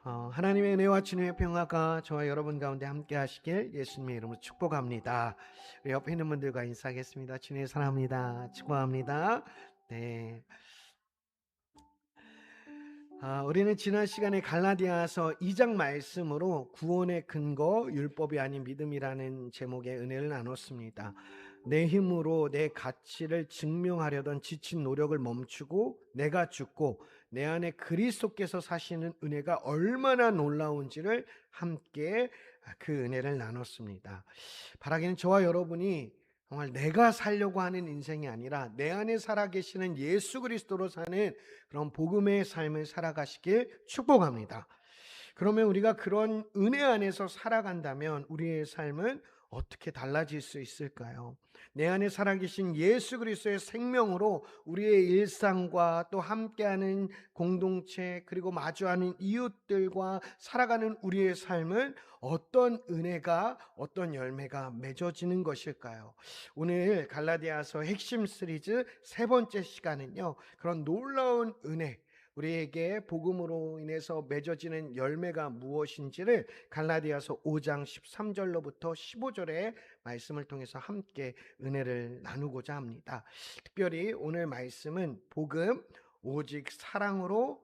하나님의 은혜와 주님의 평화가 저와 여러분 가운데 함께 하시길 예수님의 이름으로 축복합니다. 우리 옆에 있는 분들과 인사하겠습니다. 주님 사랑합니다. 축복합니다. 네. 우리는 지난 시간에 갈라디아서 2장 말씀으로 구원의 근거, 율법이 아닌 믿음이라는 제목의 은혜를 나눴습니다. 내 힘으로 내 가치를 증명하려던 지친 노력을 멈추고 내가 죽고 내 안에 그리스도께서 사시는 은혜가 얼마나 놀라운지를 함께 그 은혜를 나눴습니다. 바라기는 저와 여러분이 정말 내가 살려고 하는 인생이 아니라 내 안에 살아계시는 예수 그리스도로 사는 그런 복음의 삶을 살아가시길 축복합니다. 그러면 우리가 그런 은혜 안에서 살아간다면 우리의 삶은 어떻게 달라질 수 있을까요? 내 안에 살아계신 예수 그리스도의 생명으로 우리의 일상과 또 함께하는 공동체 그리고 마주하는 이웃들과 살아가는 우리의 삶은 어떤 은혜가 어떤 열매가 맺어지는 것일까요? 오늘 갈라디아서 핵심 시리즈 세 번째 시간은요, 그런 놀라운 은혜, 우리에게 복음으로 인해서 맺어지는 열매가 무엇인지를 갈라디아서 5장 13절로부터 15절의 말씀을 통해서 함께 은혜를 나누고자 합니다. 특별히 오늘 말씀은 복음 오직 사랑으로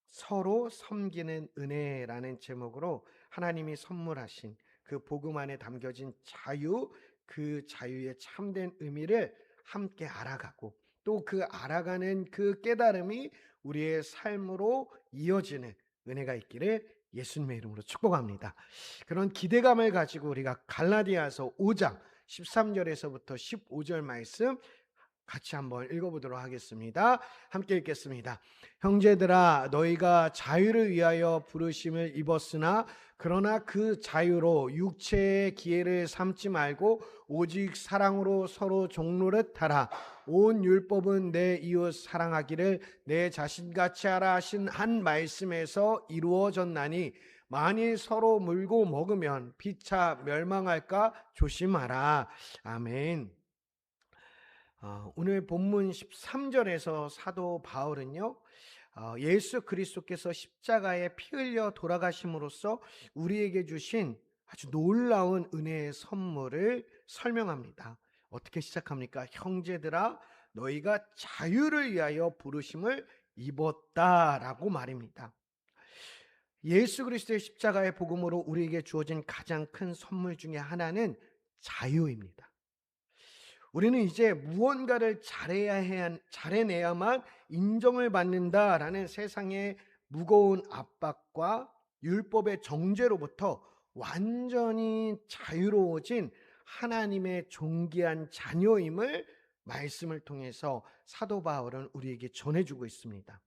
서로 섬기는 은혜라는 제목으로 하나님이 선물하신 그 복음 안에 담겨진 자유, 그 자유의 참된 의미를 함께 알아가고 또 그 알아가는 그 깨달음이 우리의 삶으로 이어지는 은혜가 있기를 예수님의 이름으로 축복합니다. 그런 기대감을 가지고 우리가 갈라디아서 5장 13절에서부터 15절 말씀 같이 한번 읽어보도록 하겠습니다. 함께 읽겠습니다. 형제들아, 너희가 자유를 위하여 부르심을 입었으나 그러나 그 자유로 육체의 기회를 삼지 말고 오직 사랑으로 서로 종노릇 하라. 온 율법은 내 이웃 사랑하기를 내 자신같이 하라 하신 한 말씀에서 이루어졌나니 만일 서로 물고 먹으면 피차 멸망할까 조심하라. 아멘. 오늘 본문 13절에서 사도 바울은요, 예수 그리스도께서 십자가에 피 흘려 돌아가심으로써 우리에게 주신 아주 놀라운 은혜의 선물을 설명합니다. 어떻게 시작합니까? 형제들아, 너희가 자유를 위하여 부르심을 입었다라고 말입니다. 예수 그리스도의 십자가의 복음으로 우리에게 주어진 가장 큰 선물 중에 하나는 자유입니다. 우리는 이제 무언가를 잘해내야만 인정을 받는다라는 세상의 무거운 압박과 율법의 정죄로부터 완전히 자유로워진 하나님의 존귀한 자녀임을 말씀을 통해서 사도 바울은 우리에게 전해주고 있습니다.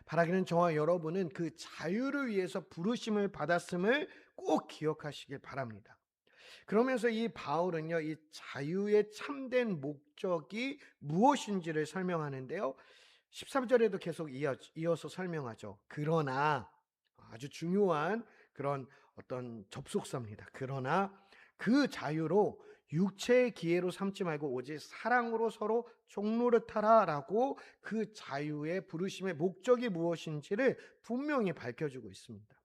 바라기는 저와 여러분은 그 자유를 위해서 부르심을 받았음을 꼭 기억하시길 바랍니다. 그러면서 이 바울은요, 이 자유의 참된 목적이 무엇인지를 설명하는데요. 13절에도 계속 이어서 설명하죠. 그러나, 아주 중요한 그런 어떤 접속사입니다. 그러나 그 자유로 육체의 기회로 삼지 말고 오직 사랑으로 서로 종노릇하라 라고 그 자유의 부르심의 목적이 무엇인지를 분명히 밝혀주고 있습니다.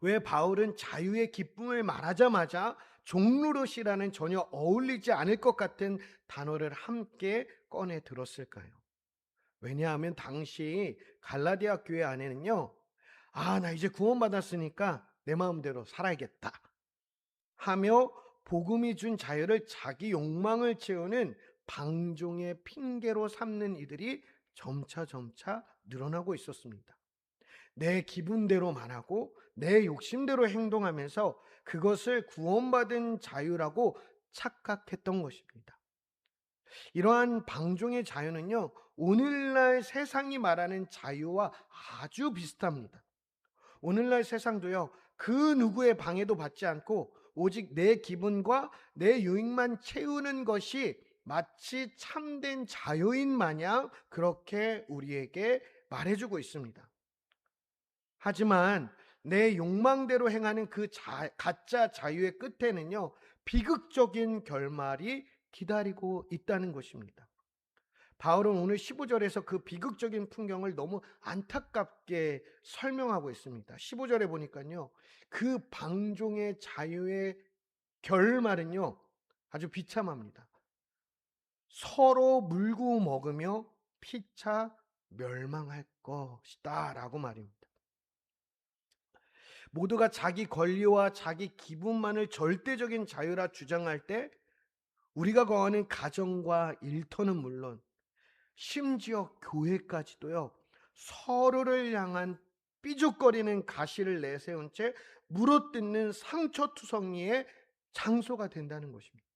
왜 바울은 자유의 기쁨을 말하자마자 종노릇이라는 전혀 어울리지 않을 것 같은 단어를 함께 꺼내 들었을까요? 왜냐하면 당시 갈라디아 교회 안에는요, 나 이제 구원받았으니까 내 마음대로 살아야겠다 하며 복음이 준 자유를 자기 욕망을 채우는 방종의 핑계로 삼는 이들이 점차 늘어나고 있었습니다. 내 기분대로만 하고 내 욕심대로 행동하면서 그것을 구원받은 자유라고 착각했던 것입니다. 이러한 방종의 자유는요, 오늘날 세상이 말하는 자유와 아주 비슷합니다. 오늘날 세상도요, 그 누구의 방해도 받지 않고 오직 내 기분과 내 유익만 채우는 것이 마치 참된 자유인 마냥 그렇게 우리에게 말해주고 있습니다. 하지만 내 욕망대로 행하는 그 가짜 자유의 끝에는요, 비극적인 결말이 기다리고 있다는 것입니다. 바울은 오늘 15절에서 그 비극적인 풍경을 너무 안타깝게 설명하고 있습니다. 15절에 보니까요, 그 방종의 자유의 결말은요 아주 비참합니다. 서로 물고 먹으며 피차 멸망할 것이다 라고 말입니다. 모두가 자기 권리와 자기 기분만을 절대적인 자유라 주장할 때 우리가 거하는 가정과 일터는 물론 심지어 교회까지도요, 서로를 향한 삐죽거리는 가시를 내세운 채 물어뜯는 상처투성이의 장소가 된다는 것입니다.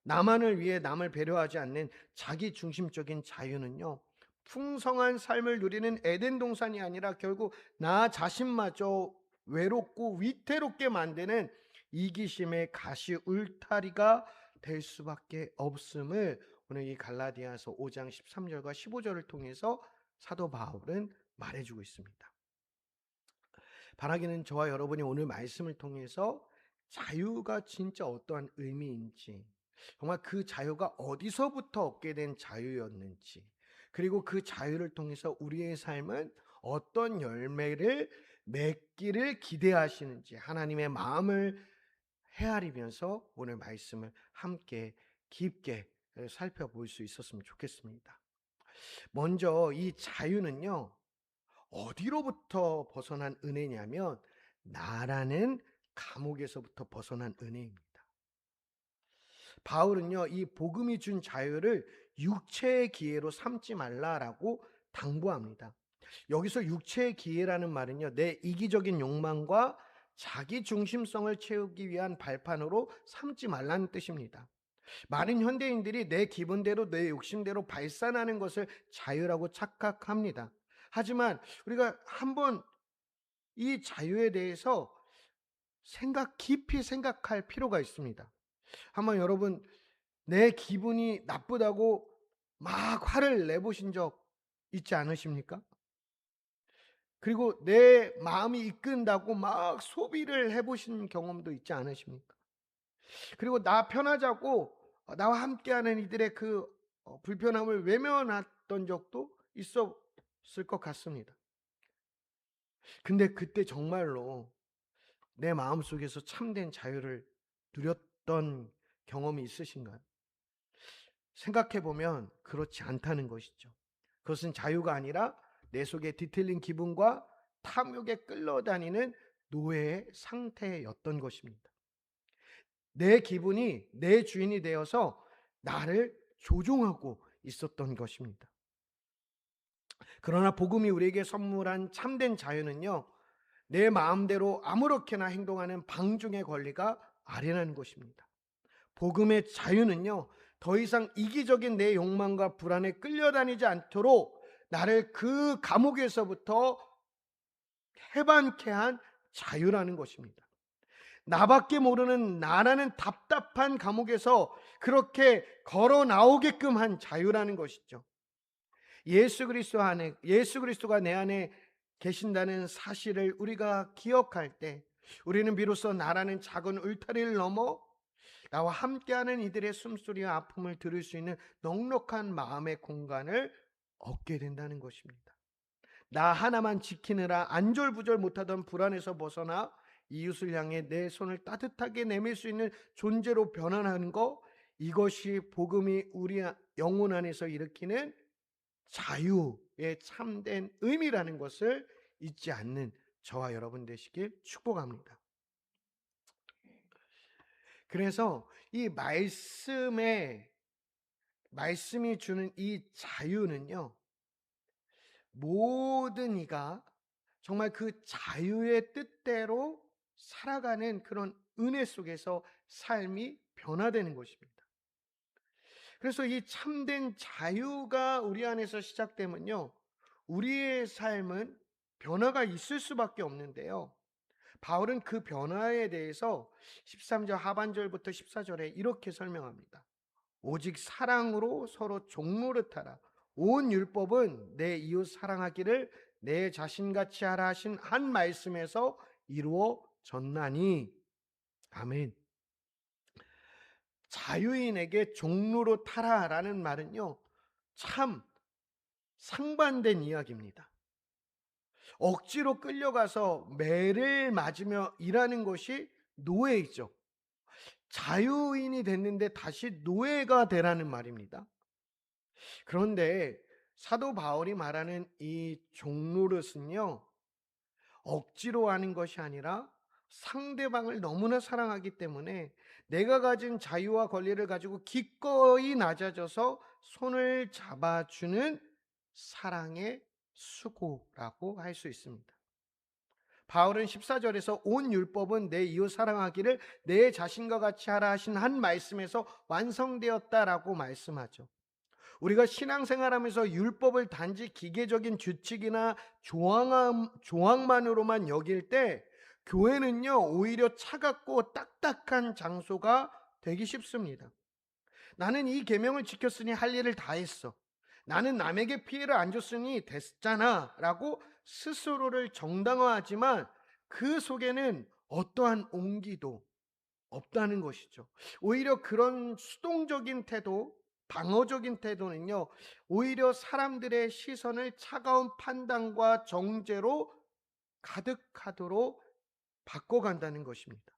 나만을 위해 남을 배려하지 않는 자기 중심적인 자유는요, 풍성한 삶을 누리는 에덴 동산이 아니라 결국 나 자신마저 외롭고 위태롭게 만드는 이기심의 가시 울타리가 될 수밖에 없음을 오늘 이 갈라디아서 5장 13절과 15절을 통해서 사도 바울은 말해주고 있습니다. 바라기는 저와 여러분이 오늘 말씀을 통해서 자유가 진짜 어떠한 의미인지, 정말 그 자유가 어디서부터 얻게 된 자유였는지, 그리고 그 자유를 통해서 우리의 삶은 어떤 열매를 맺기를 기대하시는지 하나님의 마음을 헤아리면서 오늘 말씀을 함께 깊게 살펴볼 수 있었으면 좋겠습니다. 먼저 이 자유는요, 어디로부터 벗어난 은혜냐면 나라는 감옥에서부터 벗어난 은혜입니다. 바울은요, 이 복음이 준 자유를 육체의 기회로 삼지 말라라고 당부합니다. 여기서 육체의 기회라는 말은요, 내 이기적인 욕망과 자기 중심성을 채우기 위한 발판으로 삼지 말라는 뜻입니다. 많은 현대인들이 내 기분대로 내 욕심대로 발산하는 것을 자유라고 착각합니다. 하지만 우리가 한번 이 자유에 대해서 깊이 생각할 필요가 있습니다. 한번 여러분, 내 기분이 나쁘다고 막 화를 내보신 적 있지 않으십니까? 그리고 내 마음이 이끈다고 막 소비를 해보신 경험도 있지 않으십니까? 그리고 나 편하자고 나와 함께하는 이들의 그 불편함을 외면했던 적도 있었을 것 같습니다. 근데 그때 정말로 내 마음속에서 참된 자유를 누렸던 경험이 있으신가요? 생각해보면 그렇지 않다는 것이죠. 그것은 자유가 아니라 내 속에 뒤틀린 기분과 탐욕에 끌려다니는 노예의 상태였던 것입니다. 내 기분이 내 주인이 되어서 나를 조종하고 있었던 것입니다. 그러나 복음이 우리에게 선물한 참된 자유는요, 내 마음대로 아무렇게나 행동하는 방종의 권리가 아니라는 것입니다. 복음의 자유는요, 더 이상 이기적인 내 욕망과 불안에 끌려다니지 않도록 나를 그 감옥에서부터 해방케 한 자유라는 것입니다. 나밖에 모르는 나라는 답답한 감옥에서 그렇게 걸어 나오게끔 한 자유라는 것이죠. 예수 그리스도가 내 안에 계신다는 사실을 우리가 기억할 때 우리는 비로소 나라는 작은 울타리를 넘어 나와 함께하는 이들의 숨소리와 아픔을 들을 수 있는 넉넉한 마음의 공간을 얻게 된다는 것입니다. 나 하나만 지키느라 안절부절 못하던 불안에서 벗어나 이웃을 향해 내 손을 따뜻하게 내밀 수 있는 존재로 변화하는 것, 이것이 복음이 우리 영혼 안에서 일으키는 자유의 참된 의미라는 것을 잊지 않는 저와 여러분 되시길 축복합니다. 그래서 이 말씀이 주는 이 자유는요, 모든 이가 정말 그 자유의 뜻대로 살아가는 그런 은혜 속에서 삶이 변화되는 것입니다. 그래서 이 참된 자유가 우리 안에서 시작되면요, 우리의 삶은 변화가 있을 수밖에 없는데요, 바울은 그 변화에 대해서 13절 하반절부터 14절에 이렇게 설명합니다. 오직 사랑으로 서로 종노릇하라. 온 율법은 내 이웃 사랑하기를 내 자신같이 하라 하신 한 말씀에서 이루어졌나니. 아멘. 자유인에게 종로로 타라라는 말은요, 참 상반된 이야기입니다. 억지로 끌려가서 매를 맞으며 일하는 것이 노예이죠. 자유인이 됐는데 다시 노예가 되라는 말입니다. 그런데 사도 바울이 말하는 이 종노릇은요, 억지로 하는 것이 아니라 상대방을 너무나 사랑하기 때문에 내가 가진 자유와 권리를 가지고 기꺼이 낮아져서 손을 잡아주는 사랑의 수고라고 할 수 있습니다. 바울은 14절에서 온 율법은 내 이웃 사랑하기를 내 자신과 같이 하라 하신 한 말씀에서 완성되었다라고 말씀하죠. 우리가 신앙생활하면서 율법을 단지 기계적인 규칙이나 조항만으로만 여길 때 교회는요, 오히려 차갑고 딱딱한 장소가 되기 쉽습니다. 나는 이 계명을 지켰으니 할 일을 다 했어. 나는 남에게 피해를 안 줬으니 됐잖아 라고 스스로를 정당화하지만 그 속에는 어떠한 온기도 없다는 것이죠. 오히려 그런 수동적인 태도, 방어적인 태도는요, 오히려 사람들의 시선을 차가운 판단과 정죄로 가득하도록 바꿔간다는 것입니다.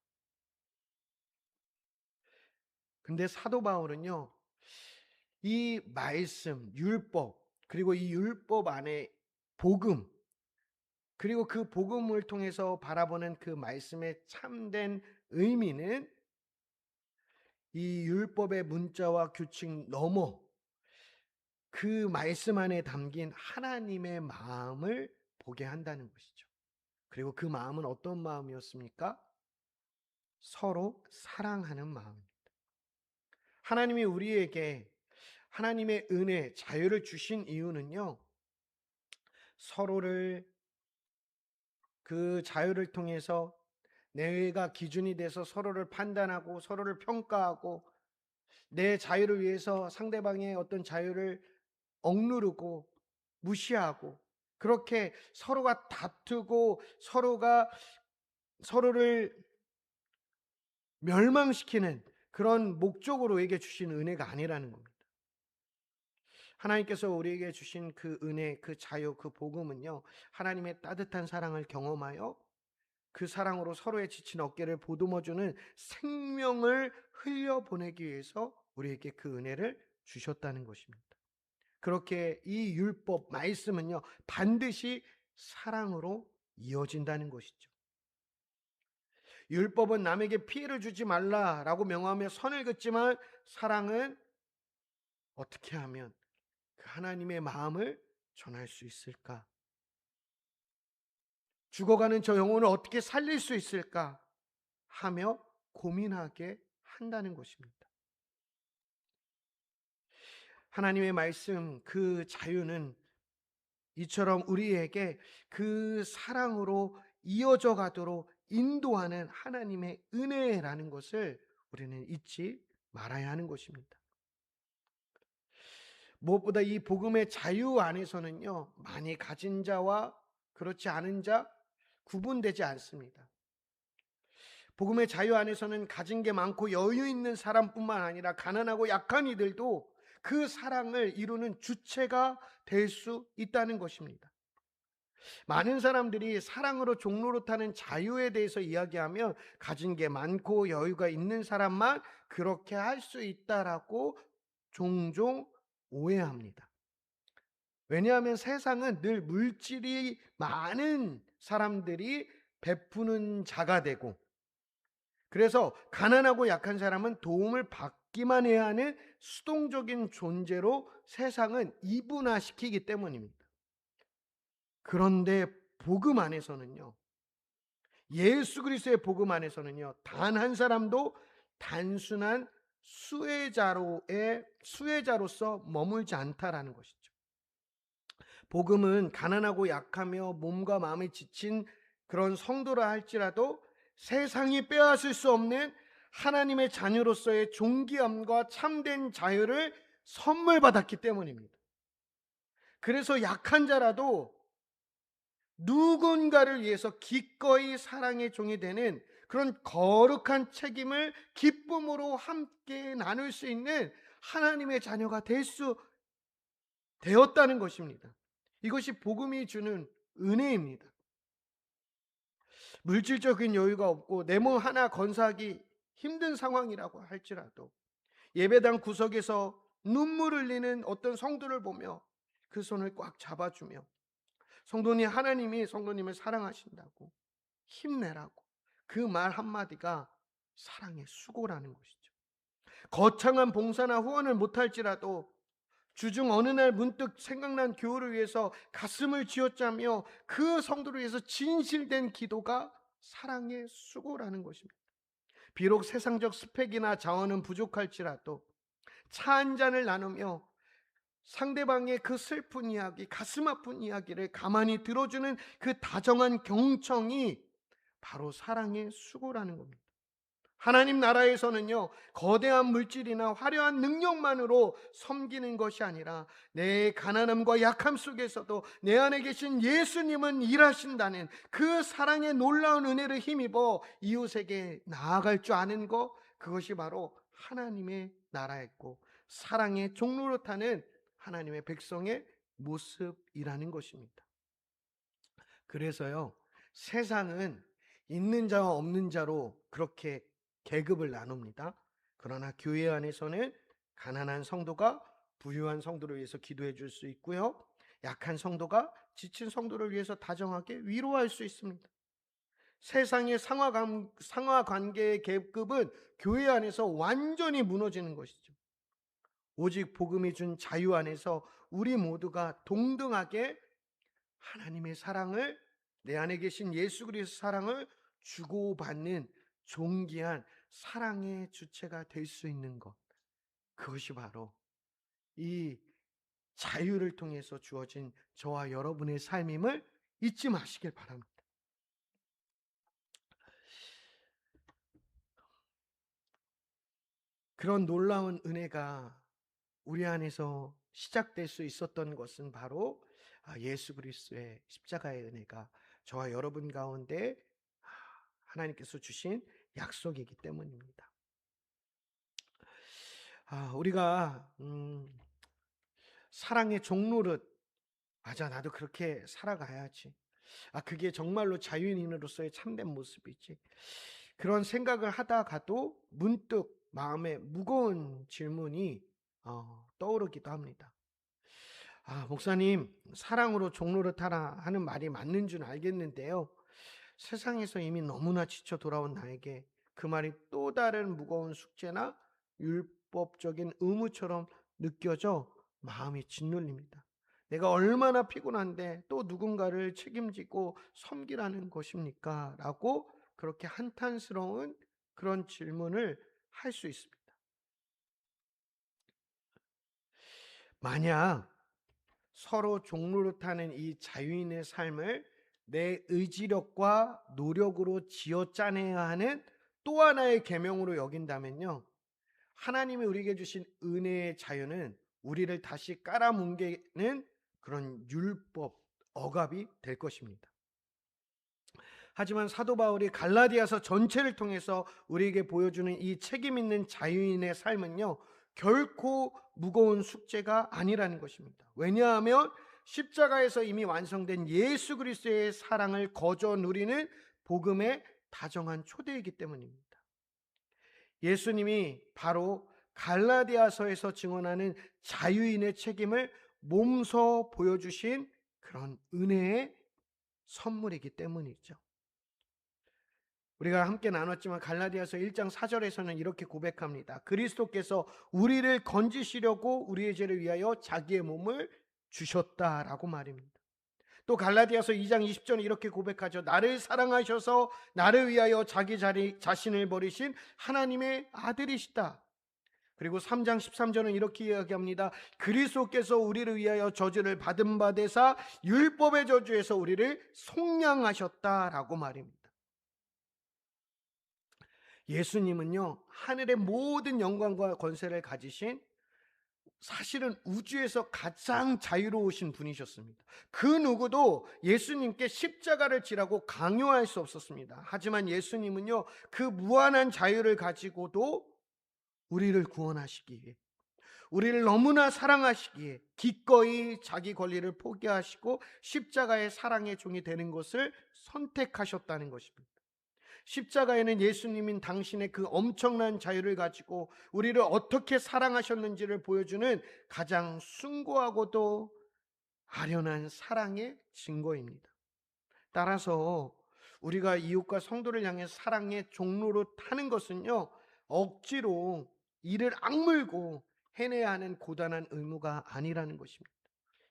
근데 사도 바울은요, 이 말씀, 율법, 그리고 이 율법 안에 복음, 그리고 그 복음을 통해서 바라보는 그 말씀의 참된 의미는 이 율법의 문자와 규칙 넘어 그 말씀 안에 담긴 하나님의 마음을 보게 한다는 것이죠. 그리고 그 마음은 어떤 마음이었습니까? 서로 사랑하는 마음입니다. 하나님이 우리에게 하나님의 은혜, 자유를 주신 이유는요, 서로를 그 자유를 통해서 내가 기준이 돼서 서로를 판단하고 서로를 평가하고 내 자유를 위해서 상대방의 어떤 자유를 억누르고 무시하고 그렇게 서로가 다투고 서로가 서로를 멸망시키는 그런 목적으로 우리에게 주신 은혜가 아니라는 겁니다. 하나님께서 우리에게 주신 그 은혜, 그 자유, 그 복음은요, 하나님의 따뜻한 사랑을 경험하여 그 사랑으로 서로의 지친 어깨를 보듬어주는 생명을 흘려보내기 위해서 우리에게 그 은혜를 주셨다는 것입니다. 그렇게 이 율법, 말씀은요, 반드시 사랑으로 이어진다는 것이죠. 율법은 남에게 피해를 주지 말라라고 명하며 선을 긋지만 사랑은 어떻게 하면 그 하나님의 마음을 전할 수 있을까? 죽어가는 저 영혼을 어떻게 살릴 수 있을까? 하며 고민하게 한다는 것입니다. 하나님의 말씀, 그 자유는 이처럼 우리에게 그 사랑으로 이어져 가도록 인도하는 하나님의 은혜라는 것을 우리는 잊지 말아야 하는 것입니다. 무엇보다 이 복음의 자유 안에서는요, 많이 가진 자와 그렇지 않은 자 구분되지 않습니다. 복음의 자유 안에서는 가진 게 많고 여유 있는 사람뿐만 아니라 가난하고 약한 이들도 그 사랑을 이루는 주체가 될 수 있다는 것입니다. 많은 사람들이 사랑으로 종노릇하는 자유에 대해서 이야기하면 가진 게 많고 여유가 있는 사람만 그렇게 할 수 있다라고 종종 오해합니다. 왜냐하면 세상은 늘 물질이 많은 사람들이 베푸는 자가 되고, 그래서 가난하고 약한 사람은 도움을 받기만 해야 하는 수동적인 존재로 세상은 이분화시키기 때문입니다. 그런데 복음 안에서는요, 예수 그리스도의 복음 안에서는요, 단 한 사람도 단순한 수혜자로서 머물지 않다라는 것이죠. 복음은 가난하고 약하며 몸과 마음이 지친 그런 성도라 할지라도 세상이 빼앗을 수 없는 하나님의 자녀로서의 존귀함과 참된 자유를 선물 받았기 때문입니다. 그래서 약한 자라도 누군가를 위해서 기꺼이 사랑의 종이 되는 그런 거룩한 책임을 기쁨으로 함께 나눌 수 있는 하나님의 자녀가 될 수 되었다는 것입니다. 이것이 복음이 주는 은혜입니다. 물질적인 여유가 없고 내 몸 하나 건사하기 힘든 상황이라고 할지라도 예배당 구석에서 눈물 흘리는 어떤 성도를 보며 그 손을 꽉 잡아주며 성도님, 하나님이 성도님을 사랑하신다고 힘내라고, 그 말 한마디가 사랑의 수고라는 것이죠. 거창한 봉사나 후원을 못할지라도 주중 어느 날 문득 생각난 교회를 위해서 가슴을 쥐어짜며 그 성도를 위해서 진실된 기도가 사랑의 수고라는 것입니다. 비록 세상적 스펙이나 자원은 부족할지라도 차 한 잔을 나누며 상대방의 그 슬픈 이야기, 가슴 아픈 이야기를 가만히 들어주는 그 다정한 경청이 바로 사랑의 수고라는 겁니다. 하나님 나라에서는요, 거대한 물질이나 화려한 능력만으로 섬기는 것이 아니라 내 가난함과 약함 속에서도 내 안에 계신 예수님은 일하신다는 그 사랑의 놀라운 은혜를 힘입어 이웃에게 나아갈 줄 아는 것, 그것이 바로 하나님의 나라였고 사랑의 종로로 타는 하나님의 백성의 모습이라는 것입니다. 그래서요, 세상은 있는 자와 없는 자로 그렇게 계급을 나눕니다. 그러나 교회 안에서는 가난한 성도가 부유한 성도를 위해서 기도해 줄 수 있고요, 약한 성도가 지친 성도를 위해서 다정하게 위로할 수 있습니다. 세상의 상하관계의 계급은 교회 안에서 완전히 무너지는 것이죠. 오직 복음이 준 자유 안에서 우리 모두가 동등하게 하나님의 사랑을, 내 안에 계신 예수 그리스도의 사랑을 주고받는 존귀한 사랑의 주체가 될 수 있는 것, 그것이 바로 이 자유를 통해서 주어진 저와 여러분의 삶임을 잊지 마시길 바랍니다. 그런 놀라운 은혜가 우리 안에서 시작될 수 있었던 것은 바로 예수 그리스도의 십자가의 은혜가 저와 여러분 가운데 하나님께서 주신 약속이기 때문입니다. 우리가 사랑의 종노릇, 맞아, 나도 그렇게 살아가야지, 그게 정말로 자유인으로서의 참된 모습이지, 그런 생각을 하다가도 문득 마음에 무거운 질문이 떠오르기도 합니다. 목사님, 사랑으로 종노릇하라 하는 말이 맞는 줄 알겠는데요, 세상에서 이미 너무나 지쳐 돌아온 나에게 그 말이 또 다른 무거운 숙제나 율법적인 의무처럼 느껴져 마음이 짓눌립니다. 내가 얼마나 피곤한데 또 누군가를 책임지고 섬기라는 것입니까? 라고 그렇게 한탄스러운 그런 질문을 할 수 있습니다. 만약 서로 종노릇하는 이 자유인의 삶을 내 의지력과 노력으로 지어짜내야 하는 또 하나의 계명으로 여긴다면요, 하나님이 우리에게 주신 은혜의 자유는 우리를 다시 깔아뭉개는 그런 율법, 억압이 될 것입니다. 하지만 사도 바울이 갈라디아서 전체를 통해서 우리에게 보여주는 이 책임 있는 자유인의 삶은요, 결코 무거운 숙제가 아니라는 것입니다. 왜냐하면 십자가에서 이미 완성된 예수 그리스도의 사랑을 거저 누리는 복음의 다정한 초대이기 때문입니다. 예수님이 바로 갈라디아서에서 증언하는 자유인의 책임을 몸소 보여주신 그런 은혜의 선물이기 때문이죠. 우리가 함께 나눴지만 갈라디아서 1장 4절에서는 이렇게 고백합니다. 그리스도께서 우리를 건지시려고 우리의 죄를 위하여 자기의 몸을 주셨다라고 말입니다. 또 갈라디아서 2장 20절에 이렇게 고백하죠. 나를 사랑하셔서 나를 위하여 자기 자신을 버리신 하나님의 아들이시다. 그리고 3장 13절은 이렇게 이야기합니다. 그리스도께서 우리를 위하여 저주를 받은 바 되사 율법의 저주에서 우리를 속량하셨다라고 말입니다. 예수님은요, 하늘의 모든 영광과 권세를 가지신, 사실은 우주에서 가장 자유로우신 분이셨습니다. 그 누구도 예수님께 십자가를 지라고 강요할 수 없었습니다. 하지만 예수님은요, 그 무한한 자유를 가지고도 우리를 구원하시기 위해, 우리를 너무나 사랑하시기에 기꺼이 자기 권리를 포기하시고 십자가의 사랑의 종이 되는 것을 선택하셨다는 것입니다. 십자가에는 예수님인 당신의 그 엄청난 자유를 가지고 우리를 어떻게 사랑하셨는지를 보여주는 가장 숭고하고도 아련한 사랑의 증거입니다. 따라서 우리가 이웃과 성도를 향해 사랑의 종로로 타는 것은요, 억지로 이를 악물고 해내야 하는 고단한 의무가 아니라는 것입니다.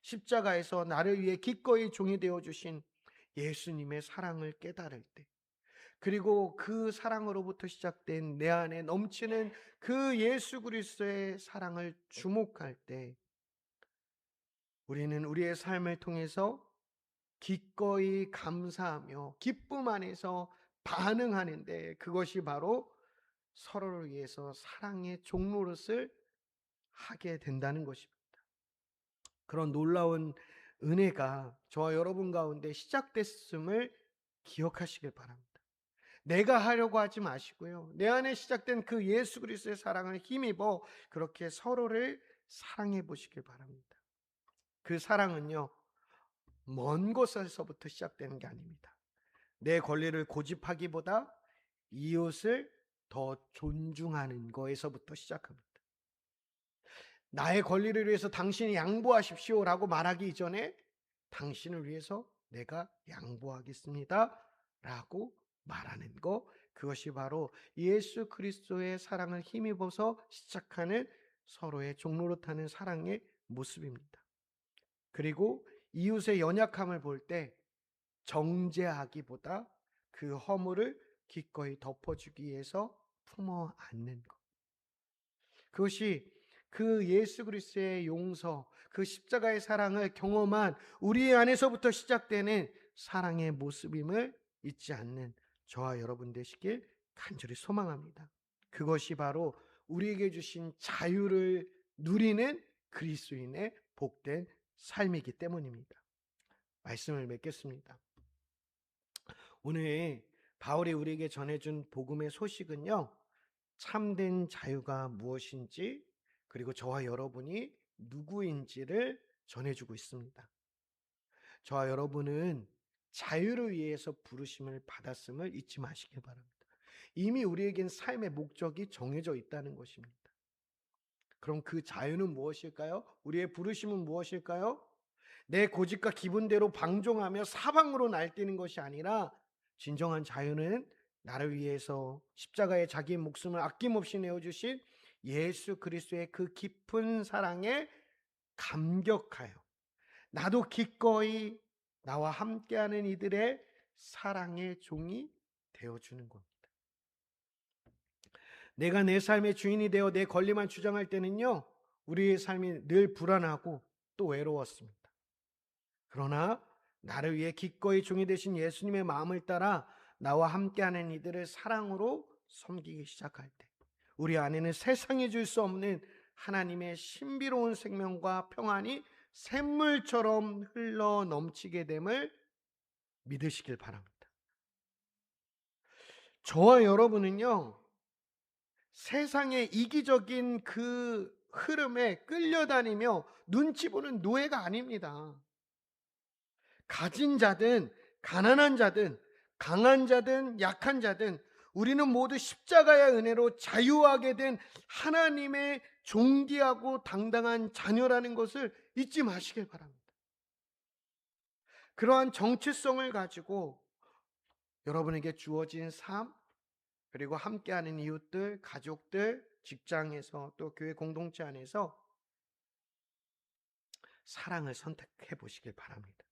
십자가에서 나를 위해 기꺼이 종이 되어 주신 예수님의 사랑을 깨달을 때, 그리고 그 사랑으로부터 시작된 내 안에 넘치는 그 예수 그리스도의 사랑을 주목할 때, 우리는 우리의 삶을 통해서 기꺼이 감사하며 기쁨 안에서 반응하는데, 그것이 바로 서로를 위해서 사랑의 종노릇을 하게 된다는 것입니다. 그런 놀라운 은혜가 저와 여러분 가운데 시작됐음을 기억하시길 바랍니다. 내가 하려고 하지 마시고요, 내 안에 시작된 그 예수 그리스도의 사랑을 힘입어 그렇게 서로를 사랑해 보시길 바랍니다. 그 사랑은요, 먼 곳에서부터 시작되는 게 아닙니다. 내 권리를 고집하기보다 이웃을 더 존중하는 거에서부터 시작합니다. 나의 권리를 위해서 당신이 양보하십시오라고 말하기 이전에 당신을 위해서 내가 양보하겠습니다 라고 말하는 거, 그것이 바로 예수 그리스도의 사랑을 힘입어서 시작하는 서로의 종로릇하는 사랑의 모습입니다. 그리고 이웃의 연약함을 볼 때 정죄하기보다 그 허물을 기꺼이 덮어주기 위해서 품어 안는 것, 그것이 그 예수 그리스도의 용서, 그 십자가의 사랑을 경험한 우리 안에서부터 시작되는 사랑의 모습임을 잊지 않는 저와 여러분 되시길 간절히 소망합니다. 그것이 바로 우리에게 주신 자유를 누리는 그리스도인의 복된 삶이기 때문입니다. 말씀을 맺겠습니다. 오늘 바울이 우리에게 전해준 복음의 소식은요, 참된 자유가 무엇인지, 그리고 저와 여러분이 누구인지를 전해주고 있습니다. 저와 여러분은 자유를 위해서 부르심을 받았음을 잊지 마시길 바랍니다. 이미 우리에겐 삶의 목적이 정해져 있다는 것입니다. 그럼 그 자유는 무엇일까요? 우리의 부르심은 무엇일까요? 내 고집과 기분대로 방종하며 사방으로 날뛰는 것이 아니라, 진정한 자유는 나를 위해서 십자가에 자기 목숨을 아낌없이 내어주신 예수 그리스도의 그 깊은 사랑에 감격하여 나도 기꺼이 나와 함께하는 이들의 사랑의 종이 되어주는 겁니다. 내가 내 삶의 주인이 되어 내 권리만 주장할 때는요, 우리의 삶이 늘 불안하고 또 외로웠습니다. 그러나 나를 위해 기꺼이 종이 되신 예수님의 마음을 따라 나와 함께하는 이들을 사랑으로 섬기기 시작할 때, 우리 안에는 세상이 줄 수 없는 하나님의 신비로운 생명과 평안이 샘물처럼 흘러 넘치게 됨을 믿으시길 바랍니다. 저와 여러분은요, 세상의 이기적인 그 흐름에 끌려다니며 눈치 보는 노예가 아닙니다. 가진 자든 가난한 자든 강한 자든 약한 자든 우리는 모두 십자가의 은혜로 자유하게 된 하나님의 존귀하고 당당한 자녀라는 것을 잊지 마시길 바랍니다. 그러한 정체성을 가지고 여러분에게 주어진 삶, 그리고 함께하는 이웃들, 가족들, 직장에서 또 교회 공동체 안에서 사랑을 선택해 보시길 바랍니다.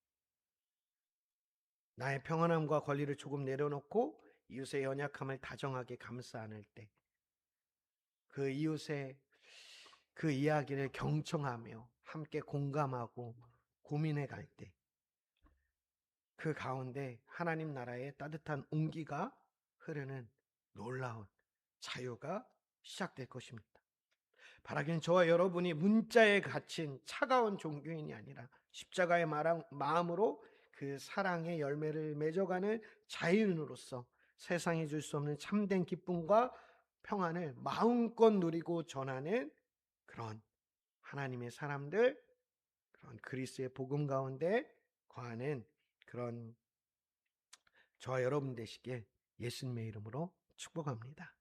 나의 평안함과 권리를 조금 내려놓고 이웃의 연약함을 다정하게 감싸 안을 때, 그 이웃의 그 이야기를 경청하며 함께 공감하고 고민해 갈 때, 그 가운데 하나님 나라의 따뜻한 온기가 흐르는 놀라운 자유가 시작될 것입니다. 바라기는 저와 여러분이 문자에 갇힌 차가운 종교인이 아니라 십자가의 마음으로 그 사랑의 열매를 맺어가는 자유인으로서 세상이 줄 수 없는 참된 기쁨과 평안을 마음껏 누리고 전하는 그런 하나님의 사람들, 그런 그리스도의 복음 가운데 거하는 그런 저와 여러분 되시길 예수님의 이름으로 축복합니다.